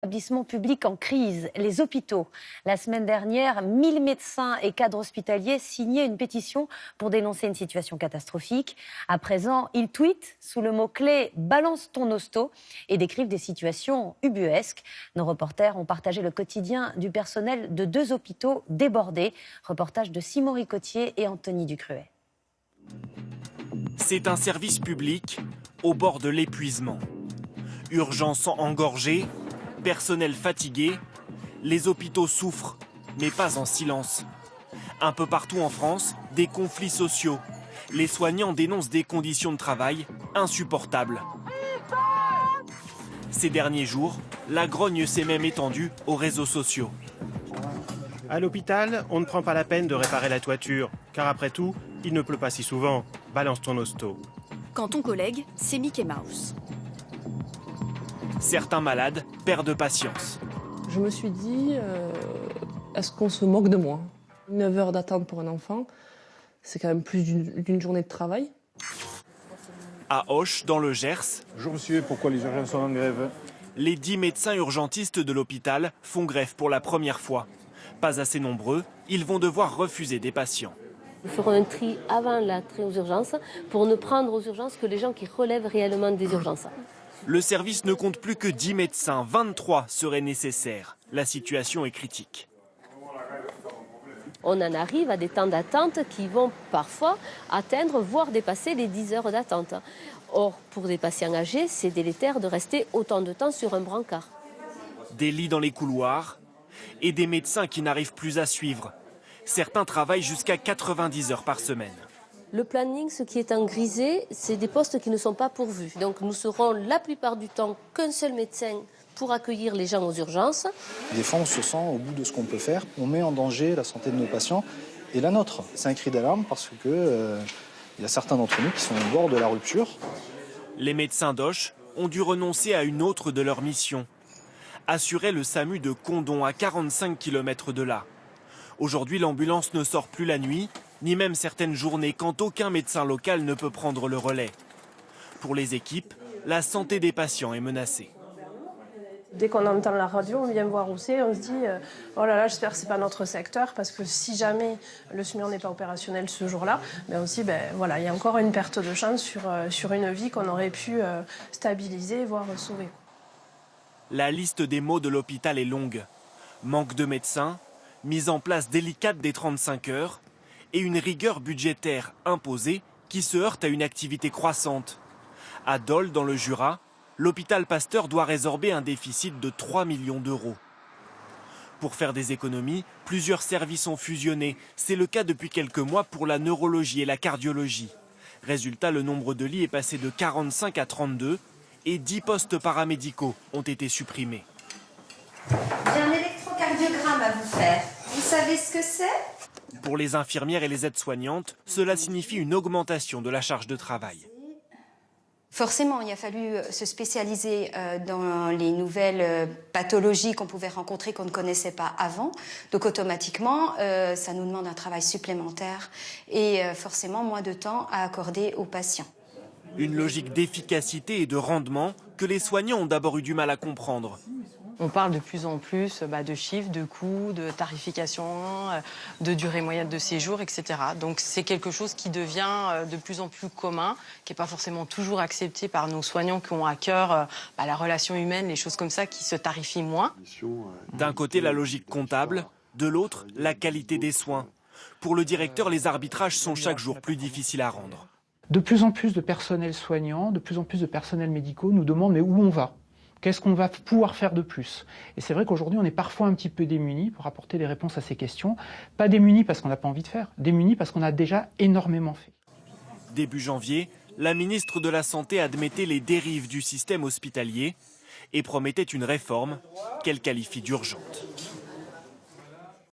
Établissements publics en crise, les hôpitaux. La semaine dernière, 1000 médecins et cadres hospitaliers signaient une pétition pour dénoncer une situation catastrophique. À présent, ils tweetent sous le mot-clé « Balance ton hosto » et décrivent des situations ubuesques. Nos reporters ont partagé le quotidien du personnel de 2 hôpitaux débordés. Reportage de Simon Ricotier et Anthony Ducruet. C'est un service public au bord de l'épuisement. Urgences engorgées, personnel fatigué, les hôpitaux souffrent, mais pas en silence. Un peu partout en France, des conflits sociaux. Les soignants dénoncent des conditions de travail insupportables. Ces derniers jours, la grogne s'est même étendue aux réseaux sociaux. À l'hôpital, on ne prend pas la peine de réparer la toiture, car après tout, il ne pleut pas si souvent. Balance ton hosto. Quand ton collègue, c'est Mickey Mouse. Certains malades perdent patience. Je me suis dit, est-ce qu'on se moque de moi? 9 heures d'attente pour un enfant, c'est quand même plus d'une journée de travail. À Auch, dans le Gers, Je me suis dit pourquoi les urgences sont en grève. les 10 médecins urgentistes de l'hôpital font grève pour la première fois. Pas assez nombreux, ils vont devoir refuser des patients. Nous ferons un tri avant l'entrée aux urgences pour ne prendre aux urgences que les gens qui relèvent réellement des urgences. Le service ne compte plus que 10 médecins, 23 seraient nécessaires. La situation est critique. On en arrive à des temps d'attente qui vont parfois atteindre, voire dépasser les 10 heures d'attente. Or, pour des patients âgés, c'est délétère de rester autant de temps sur un brancard. Des lits dans les couloirs et des médecins qui n'arrivent plus à suivre. Certains travaillent jusqu'à 90 heures par semaine. Le planning, ce qui est en grisé, c'est des postes qui ne sont pas pourvus. Donc nous serons la plupart du temps qu'un seul médecin pour accueillir les gens aux urgences. Des fois, on se sent au bout de ce qu'on peut faire. On met en danger la santé de nos patients et la nôtre. C'est un cri d'alarme parce que y a certains d'entre nous qui sont au bord de la rupture. Les médecins d'Auch ont dû renoncer à une autre de leurs missions. Assurer le SAMU de Condom à 45 km de là. Aujourd'hui, l'ambulance ne sort plus la nuit, ni même certaines journées quand aucun médecin local ne peut prendre le relais. Pour les équipes, la santé des patients est menacée. Dès qu'on entend la radio, on vient voir où c'est, on se dit oh là là, j'espère que c'est pas notre secteur, parce que si jamais le SMUR n'est pas opérationnel ce jour-là, ben aussi, voilà, il y a encore une perte de chance sur une vie qu'on aurait pu stabiliser, voire sauver. La liste des maux de l'hôpital est longue. Manque de médecins, mise en place délicate des 35 heures et une rigueur budgétaire imposée qui se heurte à une activité croissante. À Dole, dans le Jura, l'hôpital Pasteur doit résorber un déficit de 3 millions d'euros. Pour faire des économies, plusieurs services ont fusionné. C'est le cas depuis quelques mois pour la neurologie et la cardiologie. Résultat, le nombre de lits est passé de 45 à 32 et 10 postes paramédicaux ont été supprimés. J'ai un électrocardiogramme à vous faire. Vous savez ce que c'est? Pour les infirmières et les aides-soignantes, cela signifie une augmentation de la charge de travail. Forcément, il a fallu se spécialiser dans les nouvelles pathologies qu'on pouvait rencontrer, qu'on ne connaissait pas avant. Donc automatiquement, ça nous demande un travail supplémentaire et forcément moins de temps à accorder aux patients. Une logique d'efficacité et de rendement que les soignants ont d'abord eu du mal à comprendre. On parle de plus en plus de chiffres, de coûts, de tarification, de durée moyenne de séjour, etc. Donc c'est quelque chose qui devient de plus en plus commun, qui n'est pas forcément toujours accepté par nos soignants qui ont à cœur la relation humaine, les choses comme ça, qui se tarifient moins. D'un côté, la logique comptable, de l'autre, la qualité des soins. Pour le directeur, les arbitrages sont chaque jour plus difficiles à rendre. De plus en plus de personnel soignant, de plus en plus de personnels médicaux nous demandent mais où on va ? Qu'est-ce qu'on va pouvoir faire de plus? Et c'est vrai qu'aujourd'hui, on est parfois un petit peu démunis pour apporter des réponses à ces questions. Pas démunis parce qu'on n'a pas envie de faire, démunis parce qu'on a déjà énormément fait. Début janvier, la ministre de la Santé admettait les dérives du système hospitalier et promettait une réforme qu'elle qualifie d'urgente.